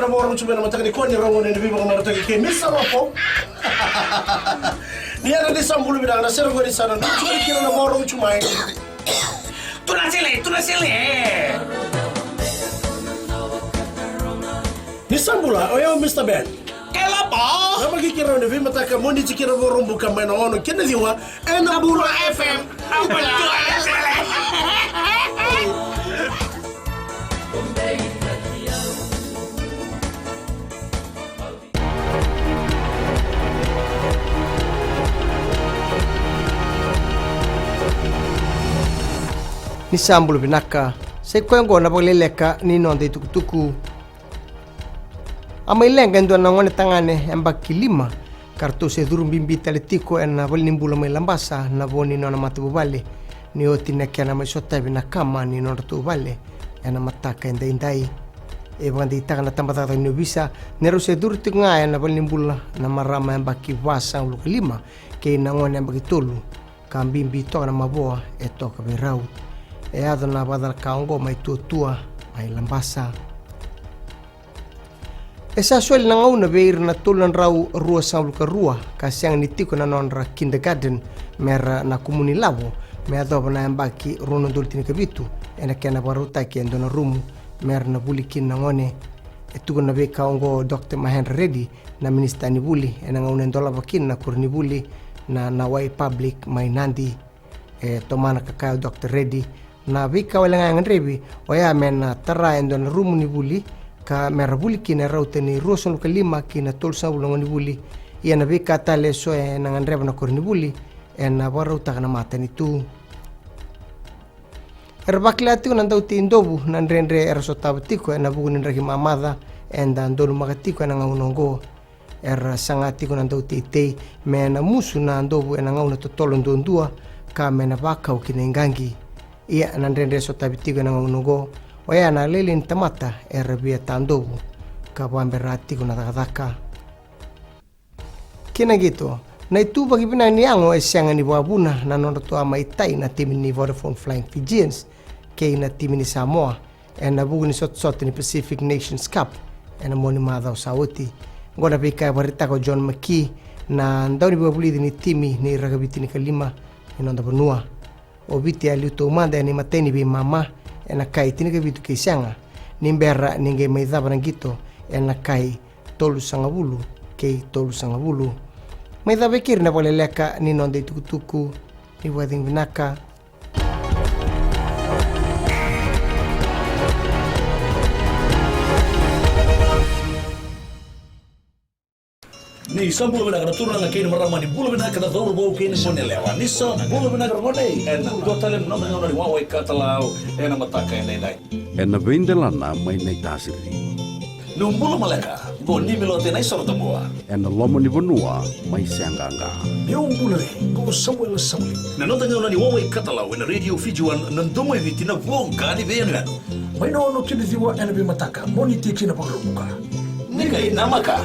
na orang cuma nama tak dikon ni orang ni bimbang mana tak ke misal apa? Ni ada di sambul bilang na serong di sana. Cuma kira nama orang cuma. Tu nak sile. Ni sambul lah. Oh ya Mr. Ben. Kenapa? Nama kira ni bimbang tak mau ni kira orang bukan main orang. Kena dia Nabula FM. Nabula FM. Ni sambul binaka se kwengo na boleleka ni nonde tukutuku ama ilenga ndo na ngone tangane embaki lima kartu se durum bimbi taletiko na bol nimbula mai lambasa na boni nona matu bale ni oti na kana mai sota binaka ma ni nona tu bale na mataka indai e bandi takana tambata ni bisa nero se dur tinga na bol nimbula na marama embaki wasa ulu lima ke na ngone embaki tolu kambimbi to na maboa e to ka berau e ado na badal kaongo mai tua mai lambasa esa suel na ngauna beir na tulan rau rua saul ka rua kasiang ni tiko na nonra kindergarten mera na kumuni lavo me ado na mbaki runo dultini kabitu ena kena baruta ki endo na rumu mer na bulikin na ngone e tuko na be kaongo Dr. Mahendra Reddy na minista ni buli ena ngauna ndola bakin na kurni buli na nawai public mai nandi e tomana kakao Dr. Reddy na vika wala ngangan rebi oya mena tara endo na rumu ni buli ka mera buli kina raute ni roson ka lima kina tolsa ulong ni buli ia na vika tale so e ngangan reba na korni buli e na barauta kana mata ni tu erbakla tu nan dauti indobu nan rendre erasota batiko na bugun ragi mamada enda ndolu magatiko na ngaunongo sangati ko nan dauti te mena musu na ndobu na ngauna totolo ndondua ka mena baka ukinengangi ia nandrende sota bitigo na ngunugo oya na lelin tamata erbia tandobu ka bamberati ko natakataka kina gitu na itu bagi pinaniango esyanga ni babuna na nondo ama itai na tim ni Vodafone Flying Fijians ke na tim ni Samoa na bugu ni sot ni Pacific Nations Cup na moni madao sauti ngoda bika barita ko John McKee na ndau ni babuli ni timi ni ragabiti ni kalima ni nondo benua obiti aliuto umanda ni mateni bi mama ena kai tini ke bitu ke sanga nimbera ninge maidaba ngito ena kai tolu sangabulu ke tolu sangabulu maidaba kir na boleleka ni nonde tukutuku ni wading binaka Ni sambul bina kana turun na kini marama ni bulu bina kana dor bau kini mone lewa ni bulu bina kana mone en do talem no no ni wawe katalau en mataka en dai en vindelana mai nei tasiri no bulu malaka boni milote nai sorta boa en lomo ni bonua mai sanganga Yung bulare ko Samuel Samuli. na no tanga ni wawe katalau en radio fijuan nan domo vitina vonga ni venu May no kini diwa ena bi mataka moni tiki na pagrumuka. ni kai namaka